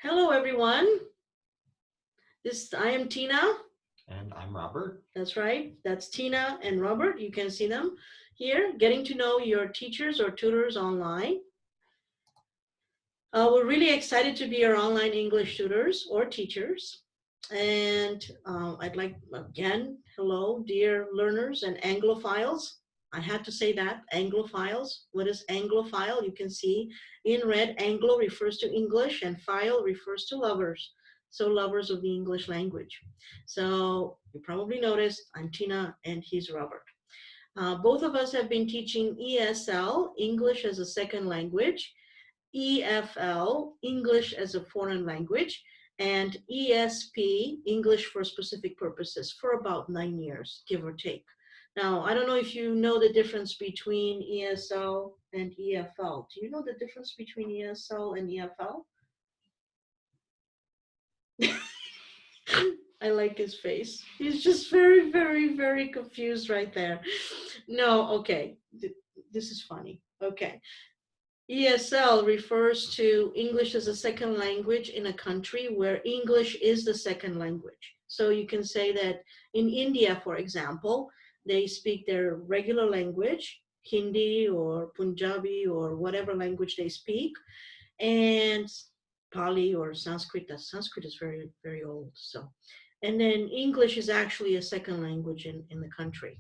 Hello, everyone. I am Tina. And I'm Robert. That's right. That's Tina and Robert. You can see them here, getting to know your teachers or tutors online. We're really excited to be your online English tutors or teachers. And I'd like, again, hello, dear learners and Anglophiles. I had to say that, Anglophiles. What is Anglophile? You can see in red, Anglo refers to English and phile refers to lovers. So lovers of the English language. So you probably noticed I'm Tina and he's Robert. Both of us have been teaching ESL, English as a second language, EFL, English as a foreign language, and ESP, English for specific purposes, for about 9 years, give or take. Now, I don't know if you know the difference between ESL and EFL. Do you know the difference between ESL and EFL? I like his face. He's just very, very, very confused right there. No, okay. This is funny. Okay. ESL refers to English as a second language in a country where English is the second language. So you can say that in India, for example, they speak their regular language, Hindi or Punjabi or whatever language they speak, and Pali or Sanskrit. Sanskrit is very, very old. So, and then English is actually a second language in the country.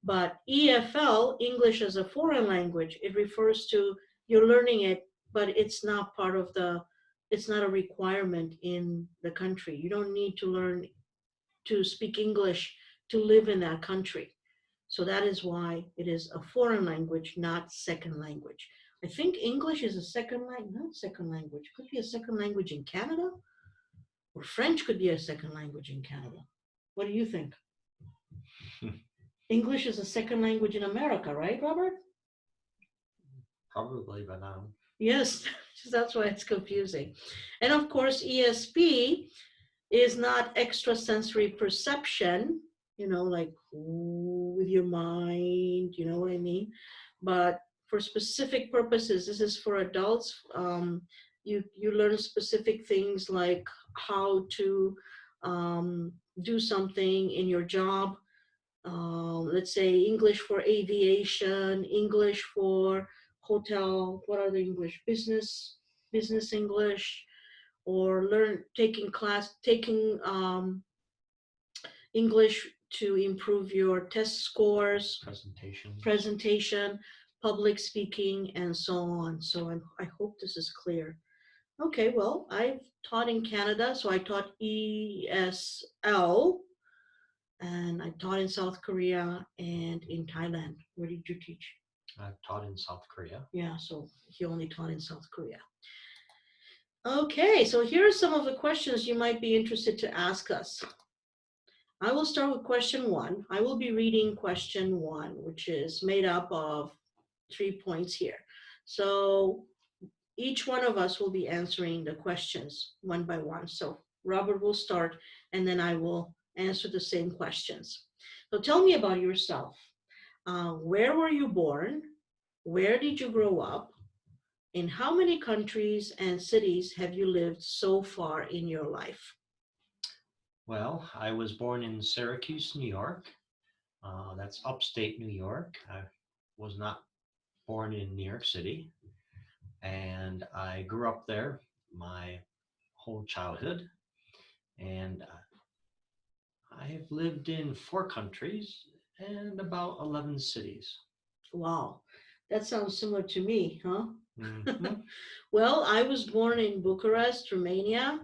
But EFL, English as a foreign language, it refers to you're learning it, but it's not part of it's not a requirement in the country. You don't need to learn to speak English to live in that country. So that is why it is a foreign language, not second language. I think English is a second language, not second language. Could be a second language in Canada, or French could be a second language in Canada. What do you think? English is a second language in America, right, Robert? Probably by now. Yes, that's why it's confusing. And of course, ESP is not extrasensory perception, like with your mind, you know what I mean? But for specific purposes, this is for adults. You learn specific things like how to do something in your job. Let's say English for aviation, English for hotel, what are the English? Business English, or taking English to improve your test scores, presentation, public speaking, and so on. So I hope this is clear. Okay, well, I've taught in Canada, so I taught ESL, and I taught in South Korea and in Thailand. Where did you teach? I've taught in South Korea. Yeah, so he only taught in South Korea. Okay, so here are some of the questions you might be interested to ask us. I will start with question 1. I will be reading question 1, which is made up of 3 points here. So each one of us will be answering the questions one by one. So Robert will start, and then I will answer the same questions. So tell me about yourself. Where were you born? Where did you grow up? In how many countries and cities have you lived so far in your life? Well, I was born in Syracuse, New York. That's upstate New York. I was not born in New York City. And I grew up there my whole childhood. And I've lived in 4 countries and about 11 cities. Wow, that sounds similar to me, huh? Mm-hmm. Well, I was born in Bucharest, Romania,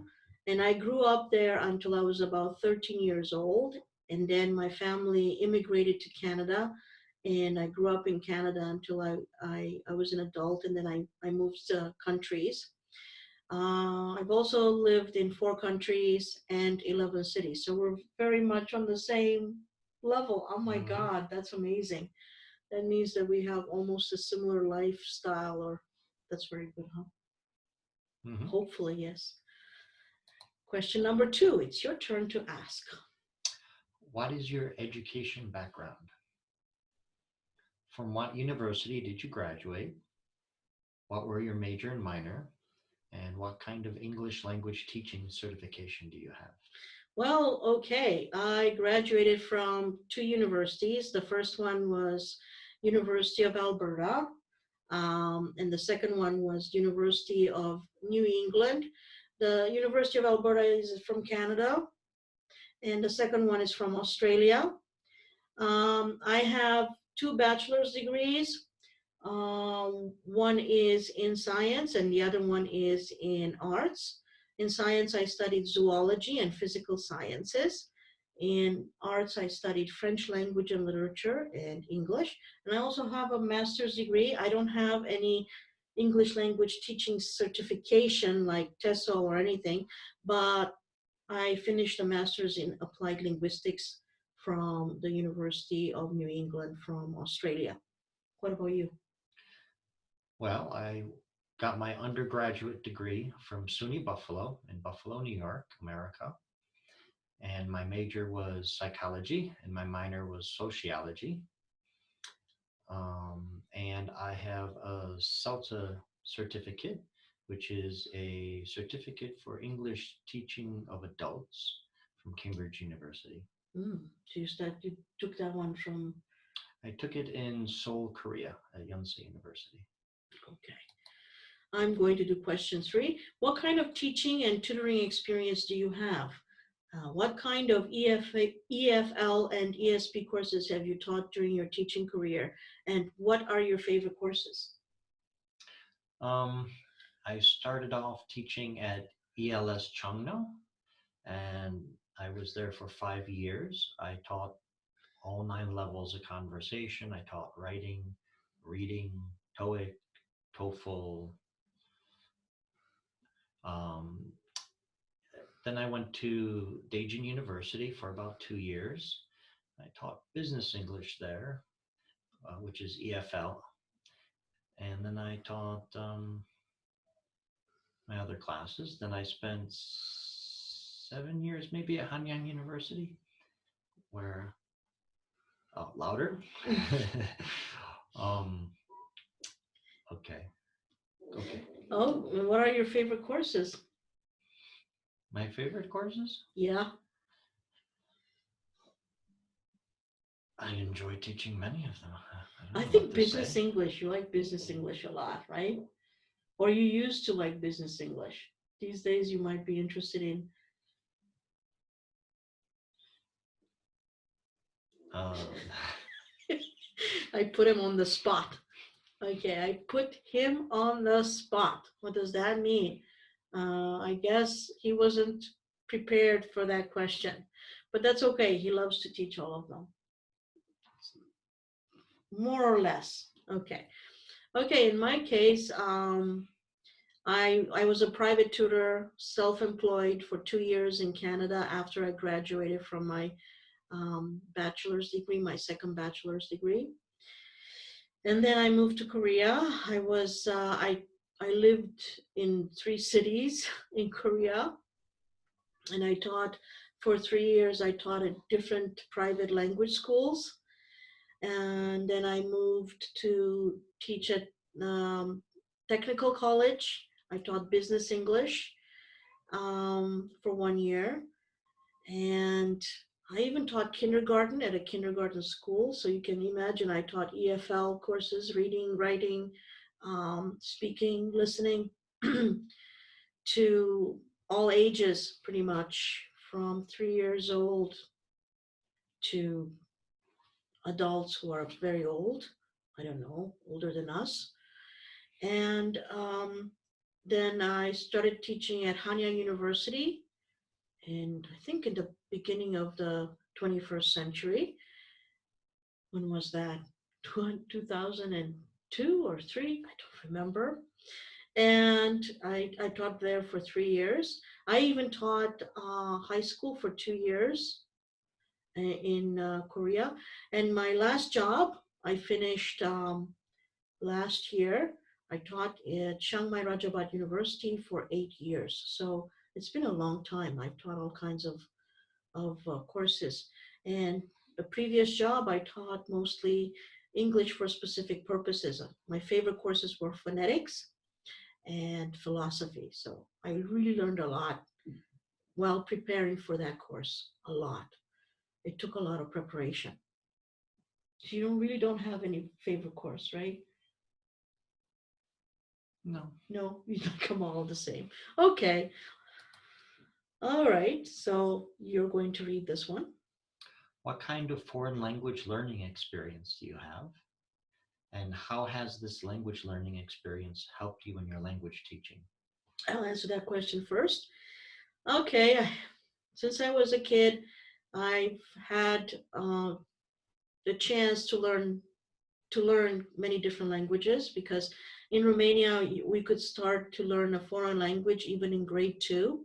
and I grew up there until I was about 13 years old. And then my family immigrated to Canada, and I grew up in Canada until I was an adult, and then I moved to countries. I've also lived in 4 countries and 11 cities, so we're very much on the same level. Oh my God, that's amazing. That means that we have almost a similar lifestyle, or that's very good, huh? Mm-hmm. Hopefully, yes. Question number 2, it's your turn to ask. What is your education background? From what university did you graduate? What were your major and minor? And what kind of English language teaching certification do you have? Well, okay. I graduated from 2 universities. The first one was University of Alberta, and the second one was University of New England. The University of Alberta is from Canada, and the second one is from Australia. I have 2 bachelor's degrees. One is in science and the other one is in arts. In science, I studied zoology and physical sciences. In arts, I studied French language and literature and English. And I also have a master's degree. I don't have any English language teaching certification like TESOL or anything, but I finished a master's in applied linguistics from the University of New England from Australia. What about you? Well, I got my undergraduate degree from SUNY Buffalo in Buffalo, New York, America. And my major was psychology and my minor was sociology. And I have a CELTA certificate, which is a certificate for English teaching of adults from Cambridge University. So you took that one from? I took it in Seoul, Korea at Yonsei University. Okay. I'm going to do question 3. What kind of teaching and tutoring experience do you have? What kind of EFL and ESP courses have you taught during your teaching career? And what are your favorite courses? I started off teaching at ELS Chungno, and I was there for 5 years. I taught all 9 levels of conversation. I taught writing, reading, TOEIC, TOEFL. Then I went to Daejeon University for about 2 years. I taught business English there, which is EFL. And then I taught my other classes. Then I spent 7 years maybe at Hanyang University, where, louder. Okay. Oh, and what are your favorite courses? My favorite courses? Yeah. I enjoy teaching many of them. I think business English, you like business English a lot, right? Or you used to like business English. These days you might be interested in. I put him on the spot. Okay, I put him on the spot. What does that mean? I guess he wasn't prepared for that question, but that's okay. He loves to teach all of them. More or less. Okay. Okay, in my case, I was a private tutor, self-employed for 2 years in Canada after I graduated from my bachelor's degree, my second bachelor's degree. And then I moved to Korea. I lived in 3 cities in Korea, and I taught for 3 years. I taught at different private language schools, and then I moved to teach at technical college. I taught business English for 1 year, and I even taught kindergarten at a kindergarten school. So you can imagine I taught EFL courses, reading, writing, speaking, listening to all ages, pretty much from 3 years old to adults who are very old. I don't know, older than us. And then I started teaching at Hanyang University, and I think in the beginning of the 21st century. When was that? 2002 or 3? I don't remember. And I taught there for 3 years. I even taught high school for 2 years in Korea. And my last job, I finished last year. I taught at Chiang Mai Rajabat University for 8 years. So it's been a long time. I've taught all kinds of courses. And the previous job, I taught mostly English for specific purposes. My favorite courses were phonetics and philosophy. So I really learned a lot while preparing for that course, a lot. It took a lot of preparation. So you really don't have any favorite course, right? No. No, you like them all the same. Okay. All right. So you're going to read this one. What kind of foreign language learning experience do you have? And how has this language learning experience helped you in your language teaching? I'll answer that question first. Okay. Since I was a kid, I've had the chance to learn many different languages, because in Romania we could start to learn a foreign language even in grade 2.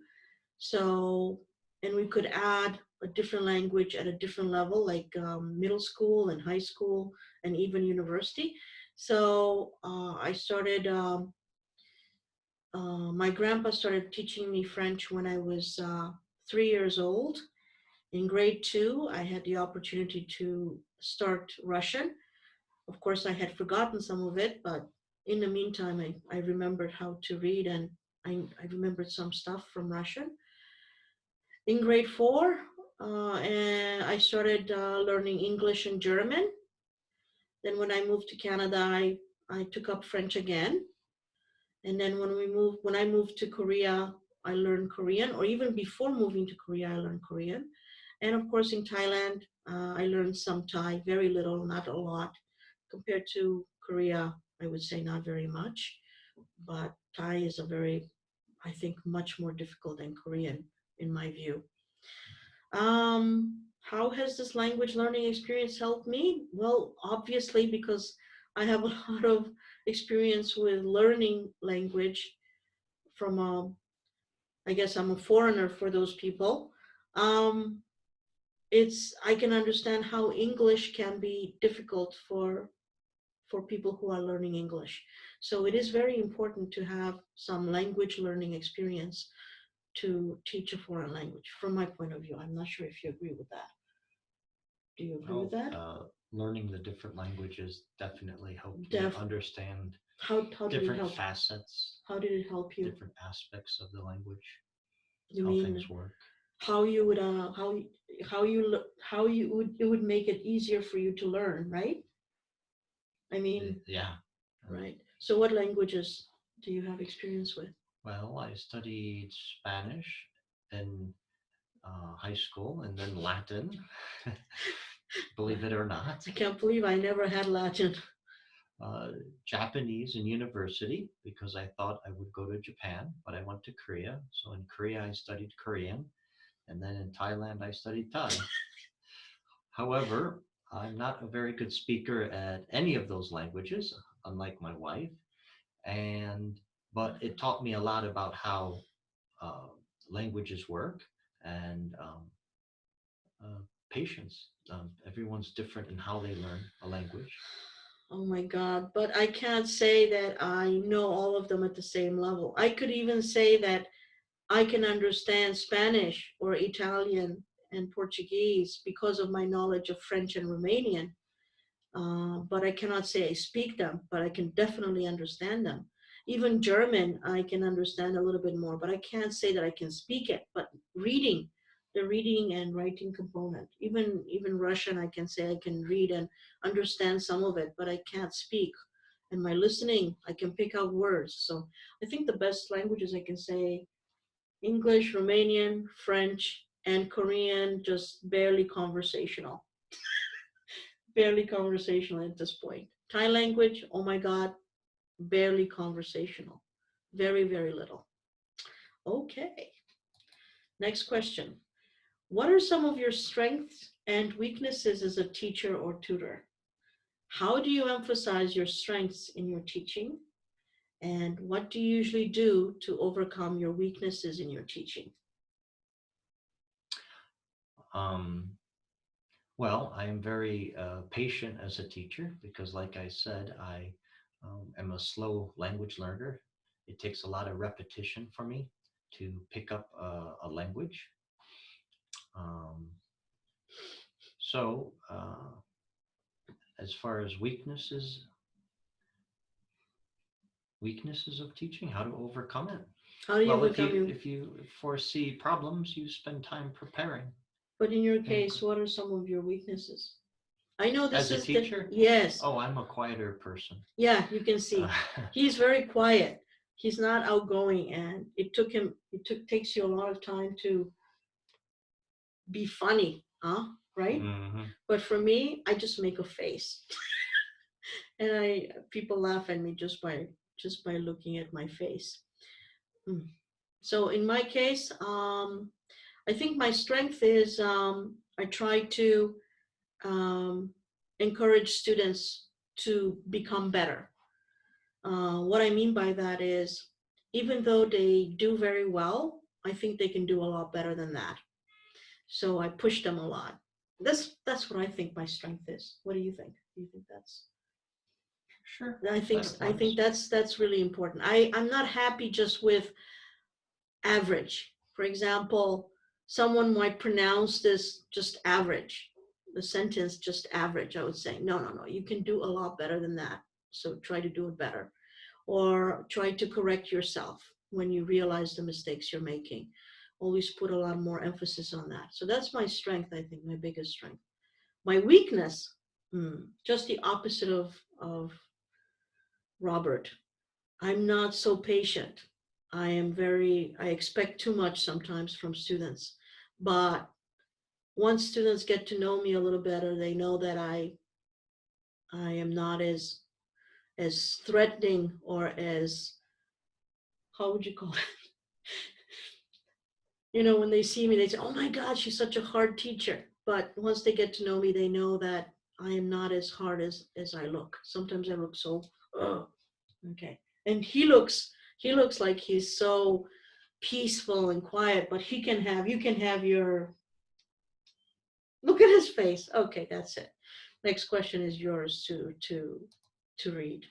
So, and we could add a different language at a different level, like middle school and high school and even university. So I started, my grandpa started teaching me French when I was 3 years old. In grade 2, I had the opportunity to start Russian. Of course, I had forgotten some of it, but in the meantime, I remembered how to read, and I remembered some stuff from Russian. In grade 4, and I started learning English and German. Then when I moved to Canada, I took up French again. And then when I moved to Korea, I learned Korean, or even before moving to Korea, I learned Korean. And of course, in Thailand, I learned some Thai, very little, not a lot. Compared to Korea, I would say not very much. But Thai is I think, much more difficult than Korean, in my view. How has this language learning experience helped me? Well, obviously, because I have a lot of experience with learning language from I guess I'm a foreigner for those people. Um, I can understand how English can be difficult for people who are learning English. So it is very important to have some language learning experience to teach a foreign language, from my point of view. I'm not sure if you agree with that. Do you agree with that? Learning the different languages definitely helped me Def- understand how did it different help? facets, How did it help you? different aspects of the language, You how mean things work. how you would how you would it would make it easier for you to learn, right? I mean, Yeah. right. So what languages do you have experience with? Well, I studied Spanish in high school, and then Latin, believe it or not. I can't believe I never had Latin. Japanese in university, because I thought I would go to Japan, but I went to Korea. So in Korea, I studied Korean. And then in Thailand, I studied Thai. However, I'm not a very good speaker at any of those languages, unlike my wife. But it taught me a lot about how uh, languages work, and patience. Everyone's different in how they learn a language. Oh my God, but I can't say that I know all of them at the same level. I could even say that I can understand Spanish or Italian and Portuguese because of my knowledge of French and Romanian. But I cannot say I speak them, but I can definitely understand them. Even German, I can understand a little bit more, but I can't say that I can speak it. But the reading and writing component, even Russian, I can say I can read and understand some of it, but I can't speak. And my listening, I can pick out words. So I think the best languages I can say English, Romanian, French, and Korean, just barely conversational. Barely conversational at this point. Thai language, oh my God, barely conversational. Very, very little. Okay. Next question. What are some of your strengths and weaknesses as a teacher or tutor? How do you emphasize your strengths in your teaching? And what do you usually do to overcome your weaknesses in your teaching? Well, I am very patient as a teacher because, like I said, I am a slow language learner. It takes a lot of repetition for me to pick up a language. Um, so, as far as weaknesses, weaknesses of teaching, how to overcome it. How do you Well, overcome if you foresee problems, you spend time preparing. But in your And case, what are some of your weaknesses? I know this as a is teacher, yes. oh, I'm a quieter person. Yeah, you can see. He's very quiet. He's not outgoing, and takes you a lot of time to be funny, huh? Right? Mhm. But for me, I just make a face. And people laugh at me just by looking at my face. So in my case, I think my strength is I try to encourage students to become better. What I mean by that is, even though they do very well, I think they can do a lot better than that. So I push them a lot. That's what I think my strength is. What do you think? Do you think that's? Sure. I think that's really important. I'm not happy just with average. For example, someone might pronounce this just average, the sentence just average. I would say, no, you can do a lot better than that. So try to do it better. Or try to correct yourself when you realize the mistakes you're making. Always put a lot more emphasis on that. So that's my strength, I think, my biggest strength. My weakness, just the opposite of Robert. I'm not so patient. I expect too much sometimes from students. But once students get to know me a little better, they know that I am not as threatening or as, how would you call it? When they see me, they say, oh my God, she's such a hard teacher. But once they get to know me, they know that I am not as hard as I look. Sometimes I look so, okay. And he looks like he's so peaceful and quiet, but you can have your, look at his face. Okay, that's it. Next question is yours to read.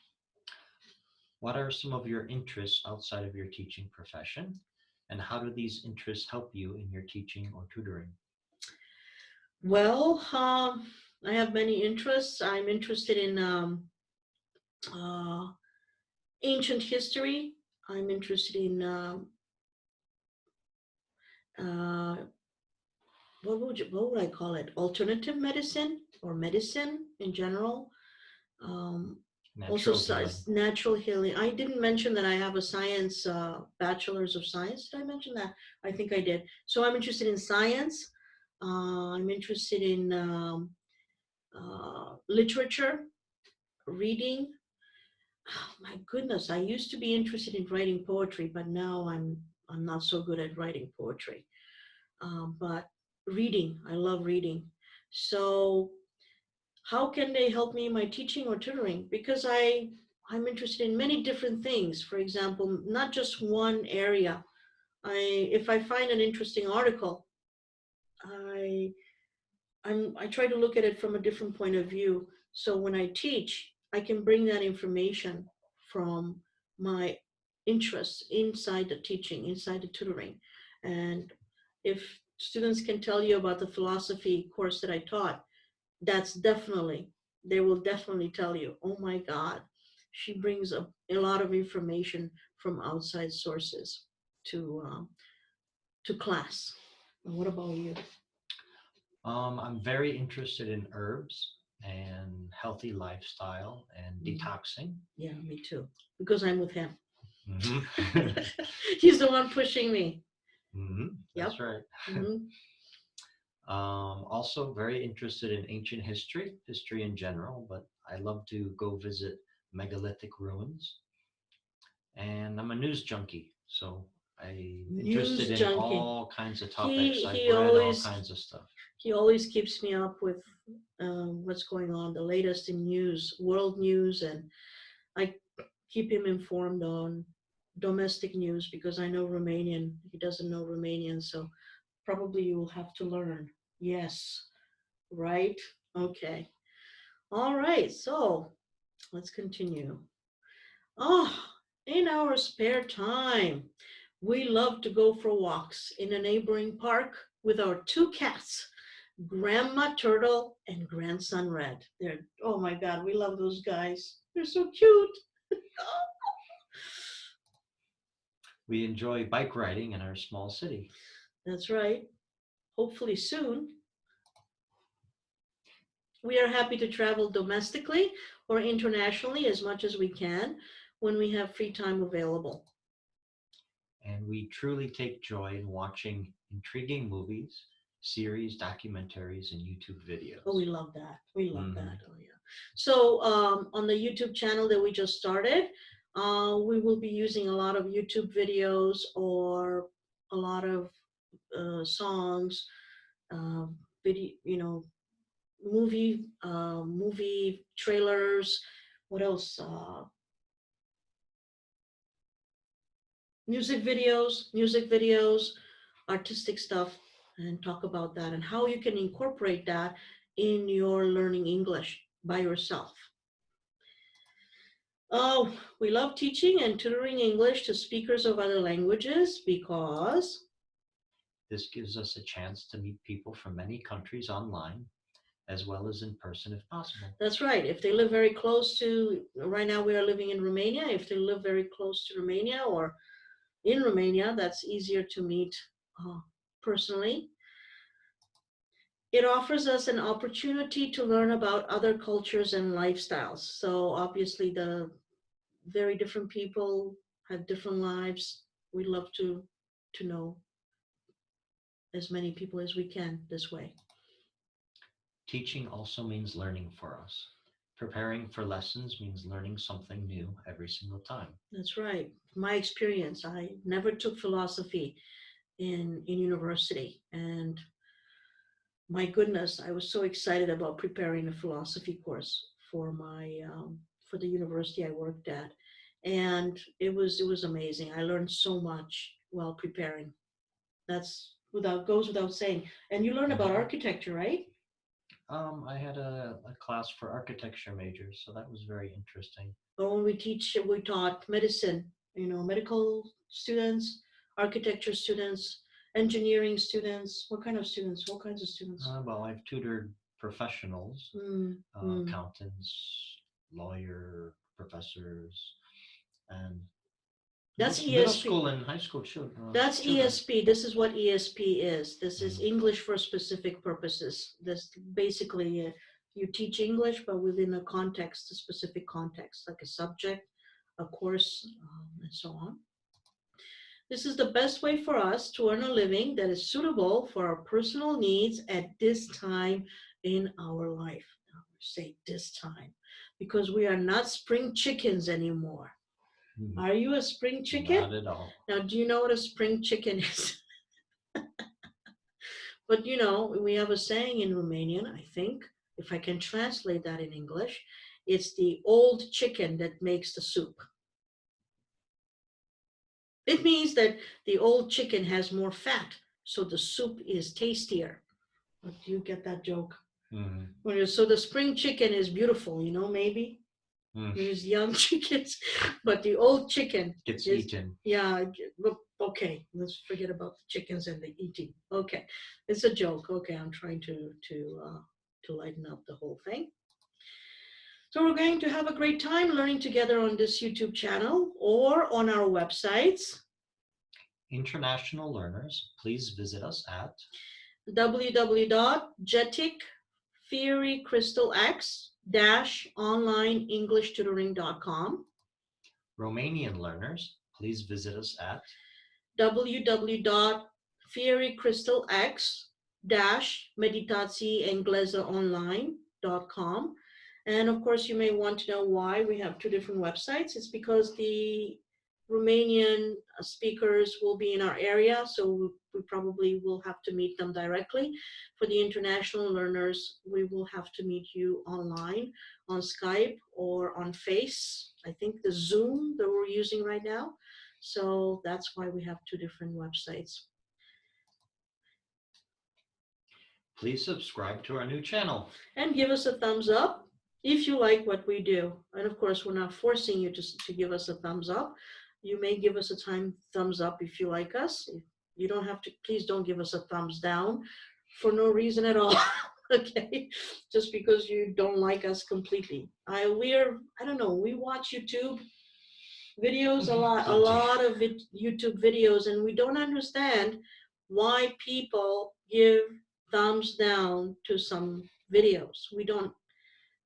What are some of your interests outside of your teaching profession? And how do these interests help you in your teaching or tutoring? Well, I have many interests. I'm interested in ancient history. I'm interested in what would I call it? Alternative medicine or medicine in general. Also, natural healing. I didn't mention that I have a science bachelor's of science. Did I mention that? I think I did. So I'm interested in science. I'm interested in literature, reading. Oh, my goodness, I used to be interested in writing poetry, but now I'm not so good at writing poetry. But reading, I love reading. So how can they help me in my teaching or tutoring? Because I'm interested in many different things. For example, not just one area. If I find an interesting article, I try to look at it from a different point of view. So when I teach, I can bring that information from my interests inside the teaching, inside the tutoring. And if students can tell you about the philosophy course that I taught, they will definitely tell you, oh my God, she brings a lot of information from outside sources to class. And what about you? I'm very interested in herbs and healthy lifestyle and detoxing. Yeah, me too. Because I'm with him. Mm-hmm. He's the one pushing me. Mm-hmm. That's right. Mm-hmm. Also very interested in ancient history in general, but I love to go visit megalithic ruins. And I'm a news junkie, so I'm interested in all kinds of topics. I've read all kinds of stuff. He always keeps me up with what's going on, the latest in news, world news, and I keep him informed on domestic news because I know Romanian. He doesn't know Romanian, so probably you will have to learn. Yes, right? Okay. All right, so let's continue. Oh, in our spare time, we love to go for walks in a neighboring park with our two cats, Grandma Turtle and Grandson Red. Oh my God, we love those guys. They're so cute. We enjoy bike riding in our small city. That's right. Hopefully soon. We are happy to travel domestically or internationally as much as we can when we have free time available. And we truly take joy in watching intriguing movies, series, documentaries, and YouTube videos. Oh, we love that. We love Mhm. that. Oh, yeah. So on the YouTube channel that we just started, we will be using a lot of YouTube videos or a lot of songs, video, movie trailers. What else? Music videos, artistic stuff, and talk about that and how you can incorporate that in your learning English by yourself. Oh, we love teaching and tutoring English to speakers of other languages because This gives us a chance to meet people from many countries online, as well as in person if possible. that's right. If they live very close to, right now we are living in Romania, if they live very close to Romania or in Romania, that's easier to meet personally. It offers us an opportunity to learn about other cultures and lifestyles. So obviously the very different people have different lives. We love to know as many people as we can this way. Teaching also means learning for us. Preparing for lessons means learning something new every single time. That's right. My experience, I never took philosophy in university, and my goodness, I was so excited about preparing a philosophy course for my for the university I worked at, and it was amazing. I learned so much while preparing. That's goes without saying. And you learn about Mhm. architecture, right? I had a class for architecture majors, so that was very interesting. But when we taught medicine, medical students, architecture students, engineering students. What kind of students? What kinds of students? Well, I've tutored professionals, accountants, lawyer, professors, and That's middle ESP. school and high school children. That's ESP. This is what ESP is. This is Mhm. English for specific purposes. This basically you teach English, but within a context, a specific context, like a subject, a course, and so on. This is the best way for us to earn a living that is suitable for our personal needs at this time in our life. Now, we say this time because we are not spring chickens anymore. Mhm. Are you a spring chicken? Not at all. Now, do you know what a spring chicken is? But we have a saying in Romanian, I think, if I can translate that in English, it's the old chicken that makes the soup. It means that the old chicken has more fat, so the soup is tastier. Do you get that joke? Mhm. So the spring chicken is beautiful, maybe. Mm. There's young chickens, but the old chicken Gets is, eaten. yeah, okay, let's forget about the chickens and the eating. Okay, it's a joke. Okay, I'm trying to lighten up the whole thing. So we're going to have a great time learning together on this YouTube channel or on our websites. International learners, please visit us at www.jeticfairycrystalx-onlineenglishttutoring.com. Romanian learners, please visit us at www.fairycrystalx-meditații engleză online.com. And of course, you may want to know why we have two different websites. It's because the Romanian speakers will be in our area, so we probably will have to meet them directly. For the international learners, we will have to meet you online, on Skype or on Face. I think the Zoom that we're using right now. So that's why we have two different websites. Please subscribe to our new channel. And give us a thumbs up if you like what we do. And of course, we're not forcing you to give us a thumbs up. You may give us a thumbs up if you like us. You don't have to, please don't give us a thumbs down for no reason at all. Okay, just because you don't like us completely. I don't know, we watch YouTube videos, a lot of YouTube videos, and we don't understand why people give thumbs down to some videos. We don't.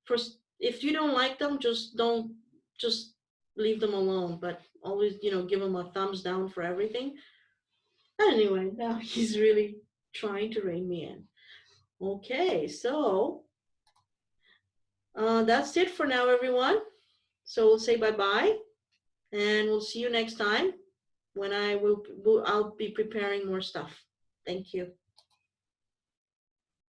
First, if you don't like them, just leave them alone. But always, give them a thumbs down for everything. Anyway, now he's really trying to rein me in. Okay, so that's it for now, everyone. So we'll say bye-bye, and we'll see you next time when I'll be preparing more stuff. Thank you.